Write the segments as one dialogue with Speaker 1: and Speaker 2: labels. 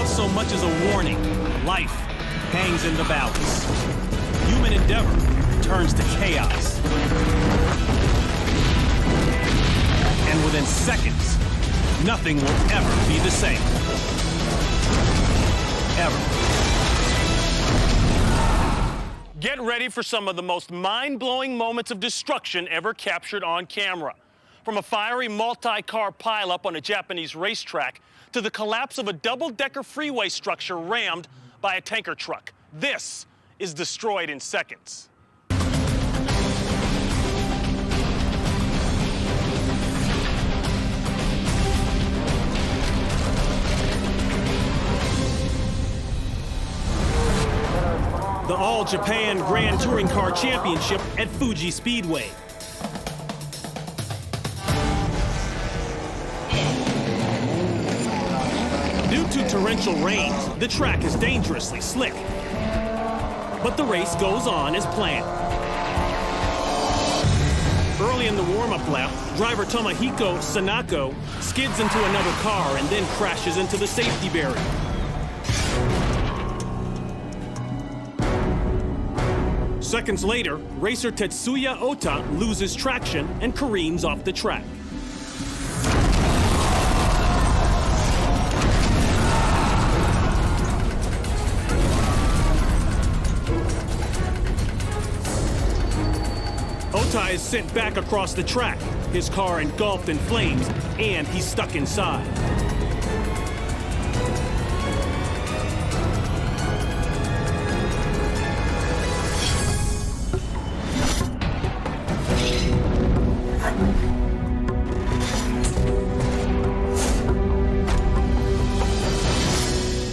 Speaker 1: without so much as a warning, life hangs in the balance. Human endeavor turns to chaos. And within seconds, nothing will ever be the same. Ever. Get ready for some of the most mind-blowing moments of destruction ever captured on camera. From a fiery multi-car pileup on a Japanese racetrack to the collapse of a double-decker freeway structure rammed by a tanker truck. This is destroyed in seconds. The All-Japan Grand Touring Car Championship at Fuji Speedway. Due to torrential rains, the track is dangerously slick. But the race goes on as planned. Early in the warm-up lap, driver Tomohiko Sanako skids into another car and then crashes into the safety barrier. Seconds later, racer Tetsuya Ota loses traction and careens off the track. Ota is sent back across the track, his car engulfed in flames, and he's stuck inside.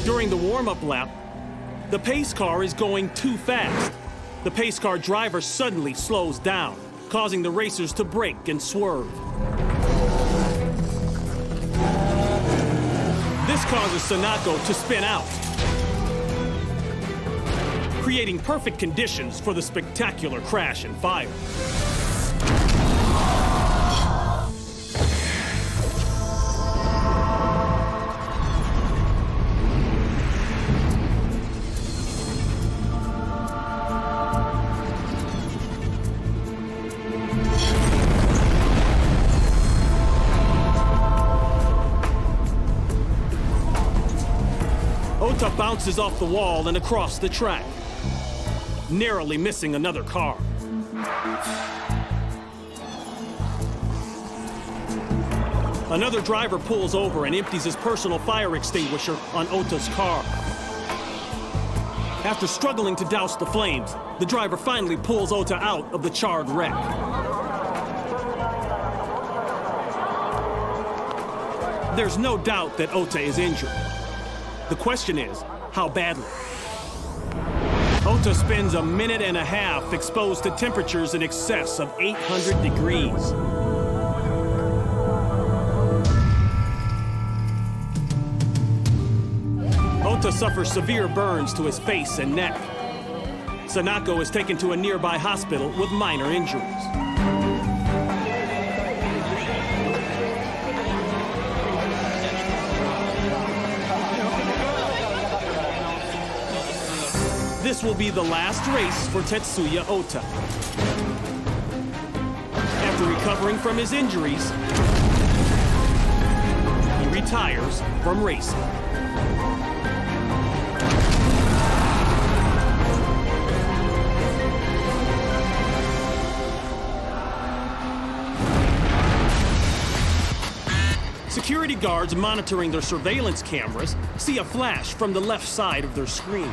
Speaker 1: During the warm-up lap, the pace car is going too fast. The pace car driver suddenly slows down, causing the racers to brake and swerve. This causes Sanako to spin out, creating perfect conditions for the spectacular crash and fire. Ota bounces off the wall and across the track, narrowly missing another car. Another driver pulls over and empties his personal fire extinguisher on Ota's car. After struggling to douse the flames, the driver finally pulls Ota out of the charred wreck. There's no doubt that Ota is injured. The question is, how badly? Ota spends a minute and a half exposed to temperatures in excess of 800 degrees. Ota suffers severe burns to his face and neck. Sanako is taken to a nearby hospital with minor injuries. This will be the last race for Tetsuya Ota. After recovering from his injuries, he retires from racing. Security guards monitoring their surveillance cameras see a flash from the left side of their screen.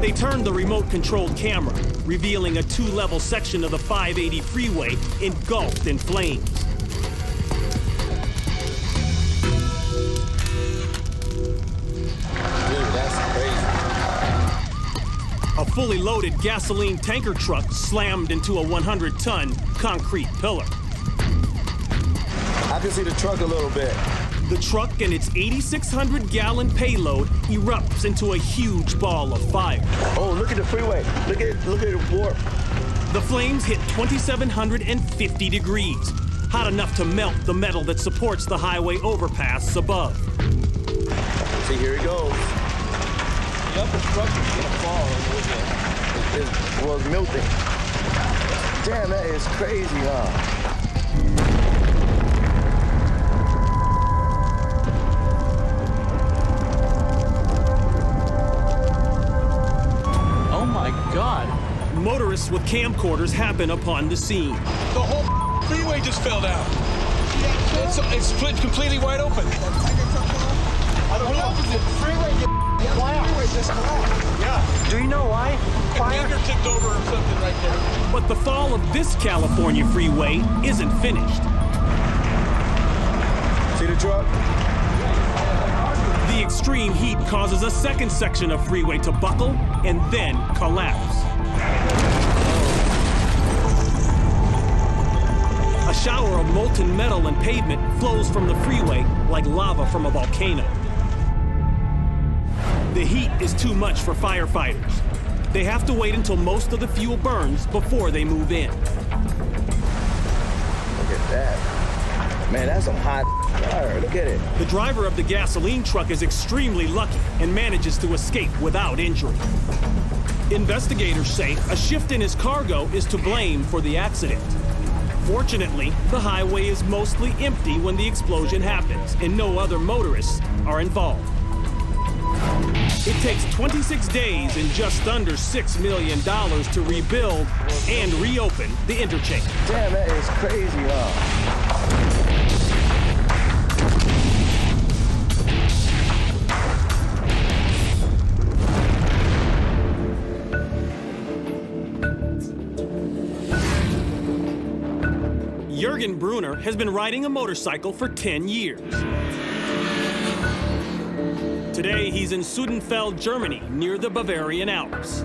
Speaker 1: They turned the remote-controlled camera, revealing a two-level section of the 580 freeway engulfed in flames.
Speaker 2: Dude, that's crazy.
Speaker 1: A fully loaded gasoline tanker truck slammed into a 100-ton concrete pillar.
Speaker 2: I can see the truck a little bit.
Speaker 1: The truck and its 8,600-gallon payload erupts into a huge ball of fire.
Speaker 2: Oh, look at the freeway. Look at the warp.
Speaker 1: The flames hit 2,750 degrees, hot enough to melt the metal that supports the highway overpass above.
Speaker 2: See, here it goes.
Speaker 3: The upper structure's gonna fall a little bit.
Speaker 2: Well, it's melting. Damn, that is crazy, huh?
Speaker 3: Oh my God.
Speaker 1: Motorists with camcorders happen upon the scene.
Speaker 4: The whole freeway just fell down. It's split completely wide open.
Speaker 3: I don't know. The freeway just collapsed.
Speaker 4: Yeah.
Speaker 3: Do you know why?
Speaker 4: Fire tipped over or something right there.
Speaker 1: But the fall of this California freeway isn't finished.
Speaker 2: See the truck?
Speaker 1: The extreme heat causes a second section of freeway to buckle and then collapse. A shower of molten metal and pavement flows from the freeway like lava from a volcano. The heat is too much for firefighters. They have to wait until most of the fuel burns before they move in.
Speaker 2: Look at that. Man, that's some hot fire. Look at it.
Speaker 1: The driver of the gasoline truck is extremely lucky and manages to escape without injury. Investigators say a shift in his cargo is to blame for the accident. Fortunately, the highway is mostly empty when the explosion happens, and no other motorists are involved. It takes 26 days and just under $6 million to rebuild and reopen the interchange.
Speaker 2: Damn, that is crazy, huh?
Speaker 1: Jürgen Brunner has been riding a motorcycle for 10 years. Today, he's in Sudenfeld, Germany, near the Bavarian Alps.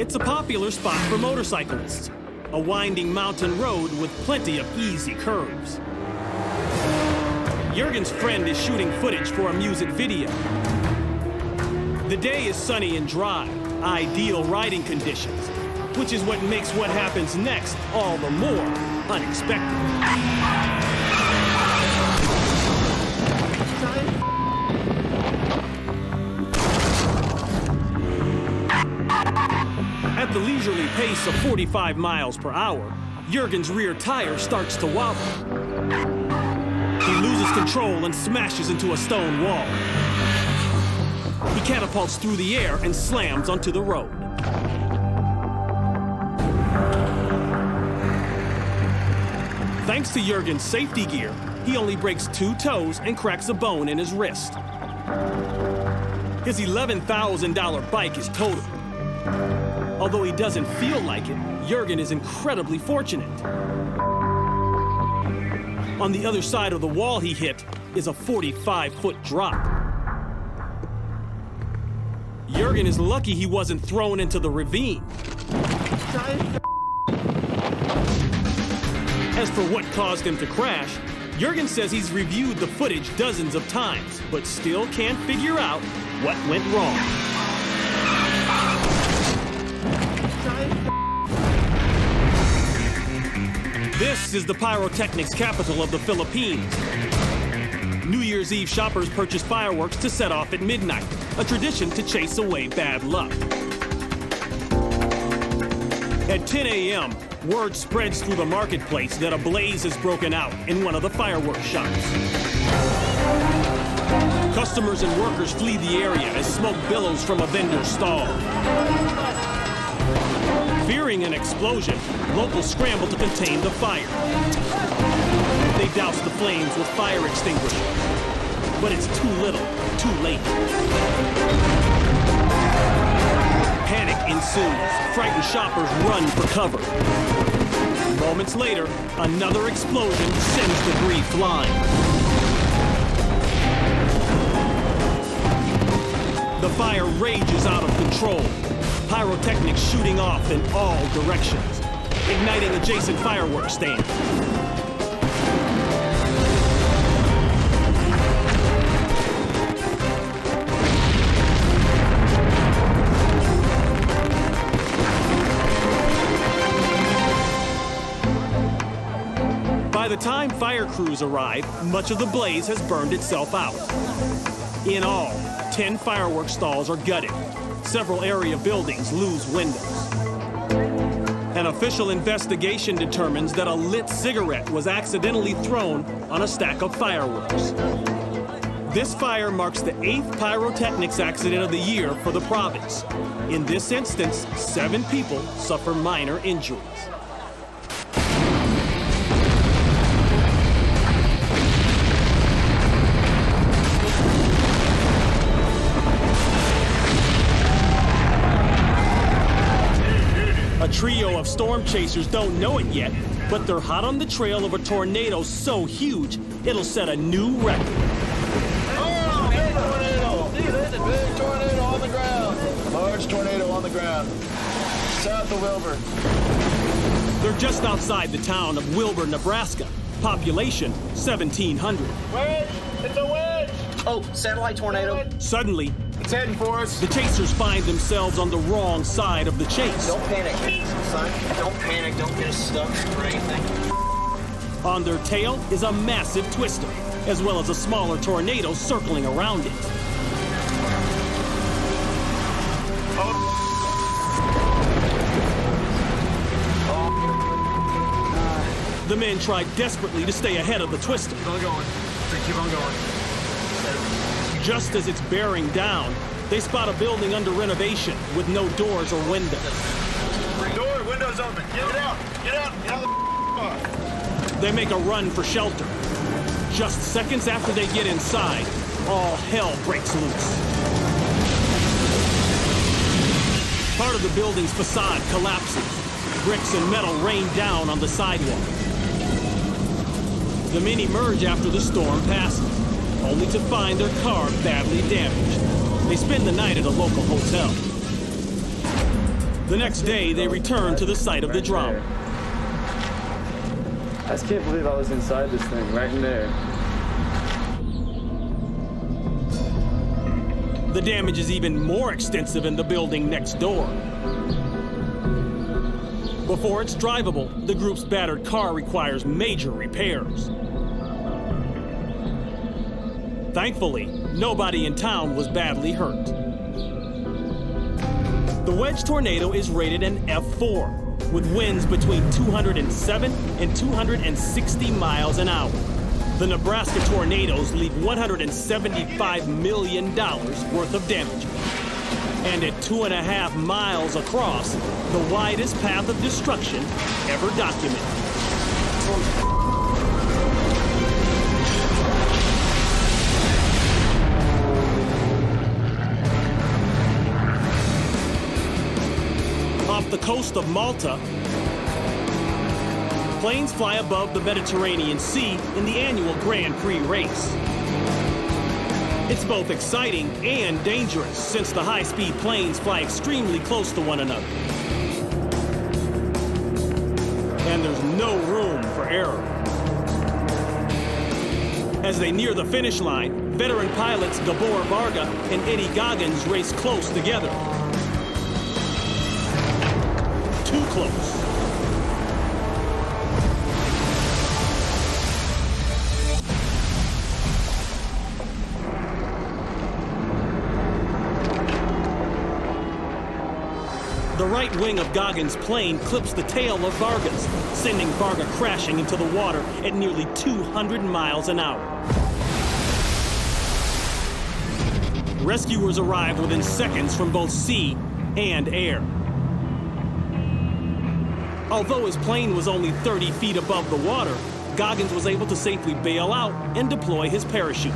Speaker 1: It's a popular spot for motorcyclists, a winding mountain road with plenty of easy curves. Jürgen's friend is shooting footage for a music video. The day is sunny and dry, ideal riding conditions, which is what makes what happens next all the more unexpected. At the leisurely pace of 45 miles per hour, Jürgen's rear tire starts to wobble. He loses control and smashes into a stone wall. He catapults through the air and slams onto the road. Thanks to Jürgen's safety gear, he only breaks 2 toes and cracks a bone in his wrist. His $11,000 bike is totaled. Although he doesn't feel like it, Jürgen is incredibly fortunate. On the other side of the wall he hit is a 45-foot drop. Jürgen is lucky he wasn't thrown into the ravine. As for what caused him to crash, Jürgen says he's reviewed the footage dozens of times, but still can't figure out what went wrong. This is the pyrotechnics capital of the Philippines. New Year's Eve shoppers purchase fireworks to set off at midnight, a tradition to chase away bad luck. At 10 a.m., word spreads through the marketplace that a blaze has broken out in one of the fireworks shops. Customers and workers flee the area as smoke billows from a vendor's stall. Fearing an explosion, locals scramble to contain the fire. They douse the flames with fire extinguishers, but it's too little, too late. Panic ensues. Frightened shoppers run for cover. Moments later, another explosion sends debris flying. The fire rages out of control. Pyrotechnics shooting off in all directions, igniting adjacent fireworks stands. time fire crews arrive, much of the blaze has burned itself out. In all, 10 fireworks stalls are gutted. Several area buildings lose windows. An official investigation determines that a lit cigarette was accidentally thrown on a stack of fireworks. This fire marks the 8th pyrotechnics accident of the year for the province. In this instance, 7 people suffer minor injuries. A trio of storm chasers don't know it yet, but they're hot on the trail of a tornado so huge, it'll set a new record.
Speaker 2: Oh, big tornado! Big tornado on the ground. Large tornado on the ground. South of Wilbur.
Speaker 1: They're just outside the town of Wilbur, Nebraska. Population 1,700.
Speaker 2: Wedge! It's a wedge!
Speaker 5: Oh, satellite tornado.
Speaker 1: Suddenly,
Speaker 2: It's heading for us.
Speaker 1: the chasers find themselves on the wrong side of the chase.
Speaker 5: Don't panic, son. Don't panic. Don't get us stuck or anything.
Speaker 1: On their tail is a massive twister, as well as a smaller tornado circling around it. The men try desperately to stay ahead of the twister.
Speaker 2: Keep on going. Keep on going.
Speaker 1: Just as it's bearing down, they spot a building under renovation with no doors or windows.
Speaker 2: Door, windows open. Get out. Get out. Get out of the car.
Speaker 1: They make a run for shelter. Just seconds after they get inside, all hell breaks loose. Part of the building's facade collapses. Bricks and metal rain down on the sidewalk. The men emerge after the storm passes, only to find their car badly damaged. They spend the night at a local hotel. The next day, they return to the site of the drama.
Speaker 6: I just can't believe I was inside this thing, right in there.
Speaker 1: The damage is even more extensive in the building next door. Before it's drivable, the group's battered car requires major repairs. Thankfully, nobody in town was badly hurt. The wedge tornado is rated an F4, with winds between 207 and 260 miles an hour. The Nebraska tornadoes leave $175 million worth of damage. And at 2.5 miles across, the widest path of destruction ever documented. Off the coast of Malta, planes fly above the Mediterranean Sea in the annual Grand Prix race. It's both exciting and dangerous since the high-speed planes fly extremely close to one another. And there's no room for error. As they near the finish line, veteran pilots Gabor Varga and Eddie Goggins race close together. Too close. The right wing of Goggins' plane clips the tail of Varga's, sending Varga crashing into the water at nearly 200 miles an hour. Rescuers arrived within seconds from both sea and air. Although his plane was only 30 feet above the water, Goggins was able to safely bail out and deploy his parachute.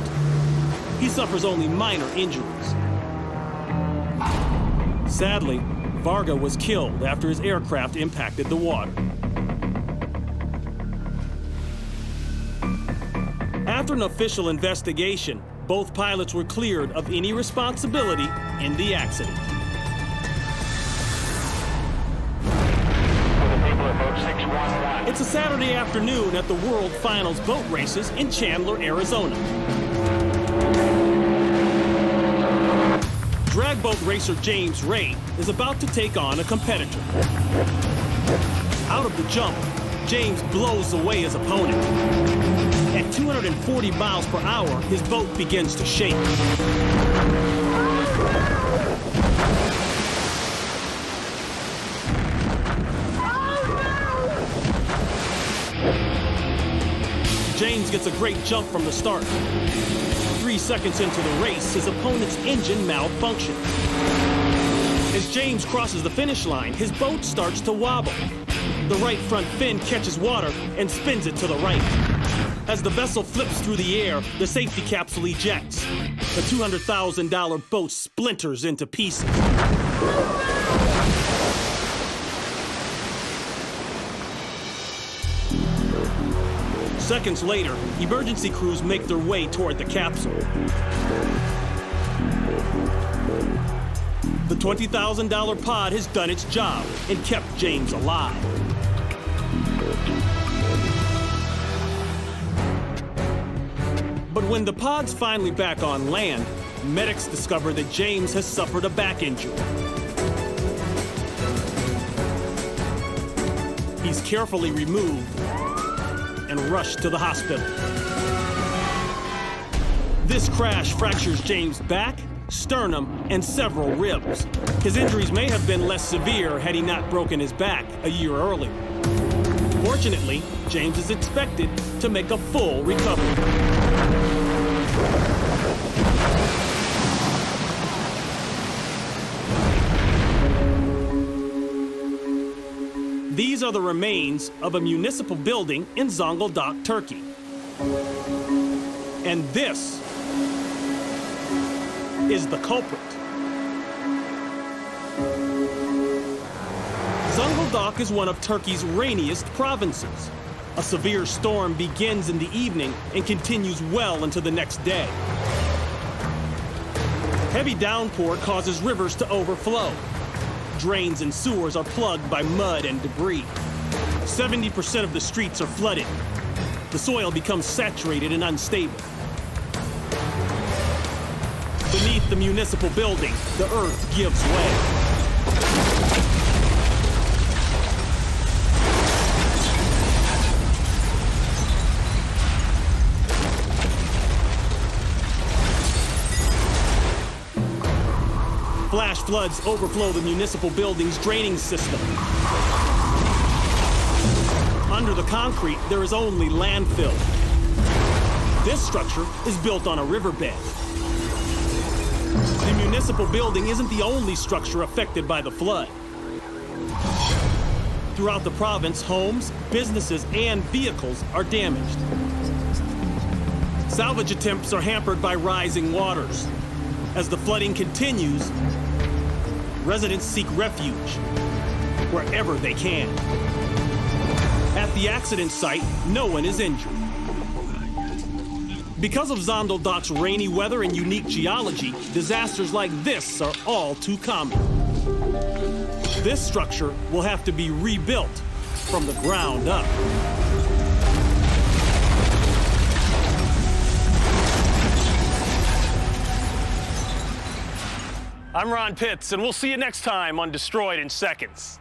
Speaker 1: He suffers only minor injuries. Sadly, Varga was killed after his aircraft impacted the water. After an official investigation, both pilots were cleared of any responsibility in the accident. It's a Saturday afternoon at the World Finals boat races in Chandler, Arizona. Drag boat racer James Ray is about to take on a competitor. Out of the jump, James blows away his opponent. At 240 miles per hour, his boat begins to shake. James gets a great jump from the start. 3 seconds into the race, his opponent's engine malfunctions. As James crosses the finish line, his boat starts to wobble. The right front fin catches water and spins it to the right. As the vessel flips through the air, the safety capsule ejects. The $200,000 boat splinters into pieces. Seconds later, emergency crews make their way toward the capsule. The $20,000 pod has done its job and kept James alive. But when the pod's finally back on land, medics discover that James has suffered a back injury. He's carefully removed and rushed to the hospital. This crash fractures James' back, sternum, and several ribs. His injuries may have been less severe had he not broken his back a year earlier. Fortunately, James is expected to make a full recovery. These are the remains of a municipal building in Zonguldak, Turkey. And this is the culprit. Zonguldak is one of Turkey's rainiest provinces. A severe storm begins in the evening and continues well into the next day. Heavy downpour causes rivers to overflow. Drains and sewers are plugged by mud and debris. 70% of the streets are flooded. The soil becomes saturated and unstable. Beneath the municipal building, the earth gives way. Flash floods overflow the municipal building's draining system. Under the concrete, there is only landfill. This structure is built on a riverbed. The municipal building isn't the only structure affected by the flood. Throughout the province, homes, businesses, and vehicles are damaged. Salvage attempts are hampered by rising waters. As the flooding continues, residents seek refuge wherever they can. At the accident site, no one is injured. Because of Zonguldak's rainy weather and unique geology, disasters like this are all too common. This structure will have to be rebuilt from the ground up. I'm Ron Pitts, and we'll see you next time on Destroyed in Seconds.